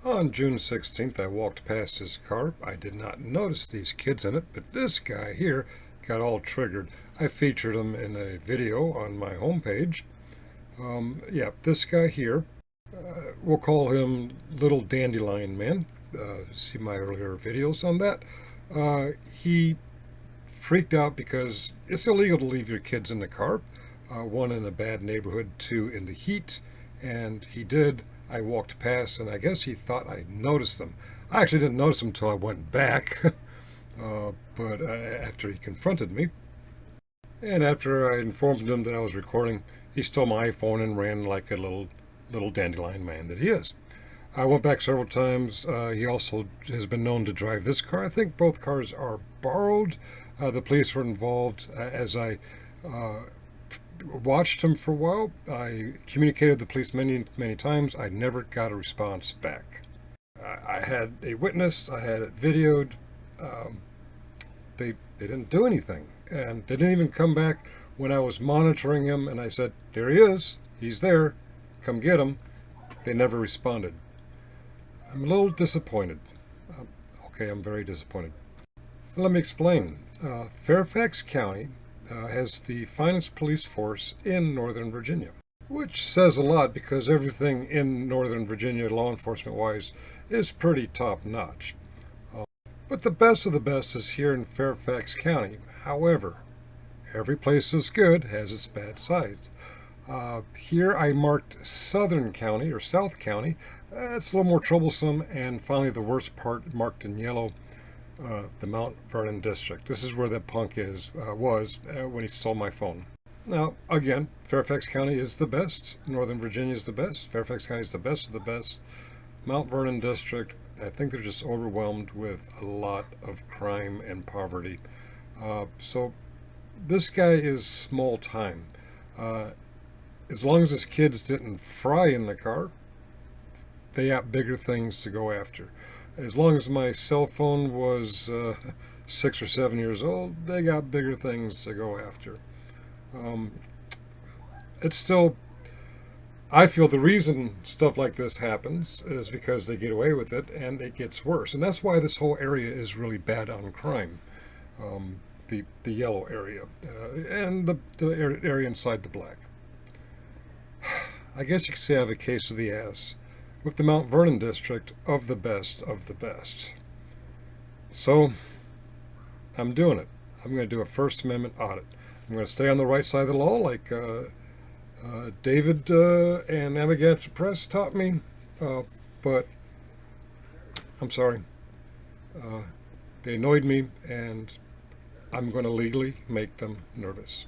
On June 16th, I walked past his car. I did not notice these kids in it, but this guy here got all triggered. I featured him in a video on my homepage. Yeah, this guy here, we'll call him Little Dandelion Man. See my earlier videos on that. He freaked out because it's illegal to leave your kids in the car. One, in a bad neighborhood, two, in the heat. And he did. I walked past, and I guess he thought I noticed them. I actually didn't notice them until I went back, but after he confronted me. And after I informed him that I was recording, he stole my iPhone and ran like a little dandelion man that he is. I went back several times. He also has been known to drive this car. I think both cars are borrowed. The police were involved as I watched him for a while. I communicated with the police many times. I never got a response back. I had a witness. I had it videoed. They didn't do anything, and they didn't even come back when I was monitoring him. And I said, "There he is. He's there. Come get him." They never responded. I'm a little disappointed. Okay, I'm very disappointed. Let me explain. Fairfax County has the finest police force in Northern Virginia, which says a lot because everything in Northern Virginia, law enforcement-wise, is pretty top-notch. But the best of the best is here in Fairfax County. However, every place is good, has its bad sides. Here I marked Southern County, or South County. It's a little more troublesome, and finally the worst part, marked in yellow, the Mount Vernon district. This is where that punk was when he stole my phone. Now, again, Fairfax County is the best. Northern Virginia is the best. Fairfax County is the best of the best. Mount Vernon district, I think they're just overwhelmed with a lot of crime and poverty. So this guy is small time. As long as his kids didn't fry in the car, they got bigger things to go after. As long as my cell phone was 6 or 7 years old, they got bigger things to go after. It's still, I feel the reason stuff like this happens is because they get away with it and it gets worse. And that's why this whole area is really bad on crime. The yellow area and the area inside the black. I guess you could say I have a case of the ass with the Mount Vernon district of the best of the best. So I'm doing it. I'm going to do a First Amendment audit. I'm going to stay on the right side of the law like David and Amagansett Press taught me. But I'm sorry. They annoyed me, and I'm going to legally make them nervous.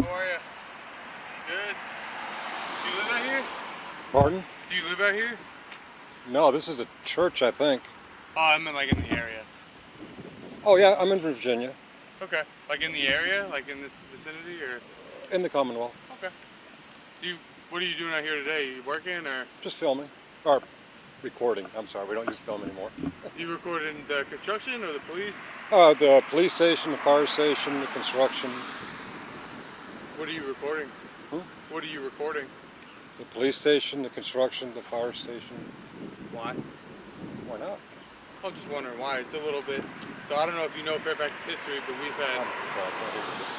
How are you? Good. Do you live out here? Pardon? Do you live out here? No, this is a church, I think. Oh, I'm in like in the area. Oh yeah, I'm in Virginia, Okay. Like in the area? Like in this vicinity or? in the Commonwealth. Okay. What are you doing out here today? You working or? Just filming. Or recording. I'm sorry, we don't use film anymore. You recording the construction or the police? The police station, the fire station, the construction. What are you recording? Hmm? What are you recording? The police station, the construction, the fire station. Why? Why not? I'm just wondering why. It's a little bit. So I don't know if you know Fairfax's history, but we've had.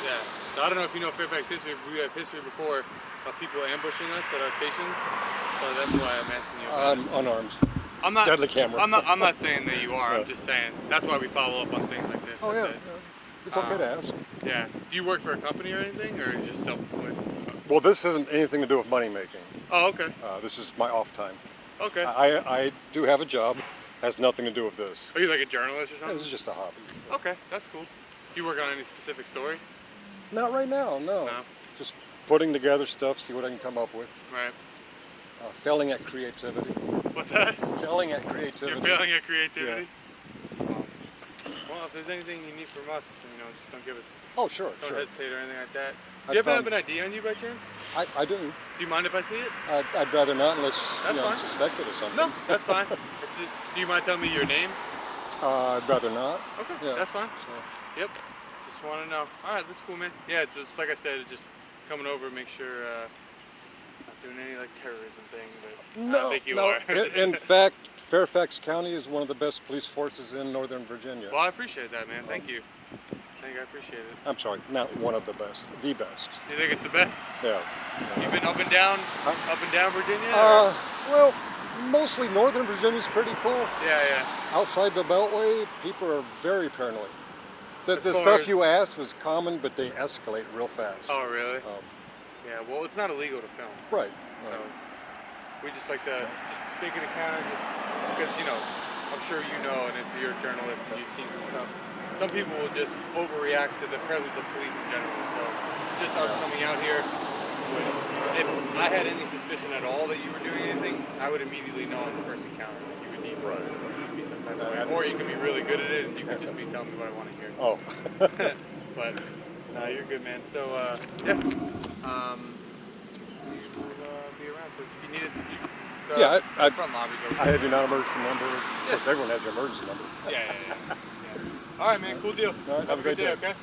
Yeah. So I don't know if you know Fairfax history, but we have history before of people ambushing us at our stations. So that's why I'm asking you. I'm unarmed. I'm not. Deadly camera. I'm not saying that you are. Yeah. I'm just saying that's why we follow up on things like this. Oh That's yeah, it. it's okay to ask. Yeah. Do you work for a company or anything, or is just self-employed? Well, this isn't anything to do with money making. Oh, okay. This is my off time. Okay. I do have a job. Has nothing to do with this. Are you like a journalist or something? This is just a hobby. Okay, that's cool. You work on any specific story? Not right now, no. No. Just putting together stuff, see what I can come up with. Right. Failing at creativity. What's that? Failing at creativity. You're failing at creativity? Yeah. Well, if there's anything you need from us, just don't give us. Oh, sure, Don't sure. hesitate or anything like that. Do I've you happen to have found- an ID on you by chance? I do. Do you mind if I see it? I'd rather not unless That's fine. suspect it or something. No, that's fine. Do you mind telling me your name? I'd rather not. Okay, Yeah. that's fine. So, Yep. Just want to know. All right, that's cool, man. Yeah, just like I said, just coming over, make sure not doing any like terrorism thing, but I don't think you are. In fact, Fairfax County is one of the best police forces in Northern Virginia. Well, I appreciate that, man. Thank you. I appreciate it. I'm sorry, not one of the best, the best. You think it's the best? Yeah. You've been up and down Virginia? Well, Mostly Northern Virginia's pretty cool. Yeah. Outside the Beltway, people are very paranoid. The As far stuff as- you asked was common, but they escalate real fast. Oh, really? Yeah, well, it's not illegal to film. Right. So we just like to just make it a kind of just because, you know, I'm sure you know, and if you're a journalist and you've seen some stuff, some people will just overreact to the presence of police in general. So just us coming out here, if I had any suspicion at all that you were doing anything, I would immediately know on the first encounter that you would need to be some type of way. Or you could be really good at it and you could just be telling me what I want to hear. Oh. But no, you're good, man. So yeah, we will be around. So if you need it, the front lobby's open. I have your non-emergency number. Of course, everyone has your emergency number. Yeah. All right, man. Cool deal. All right, have a great day. Okay.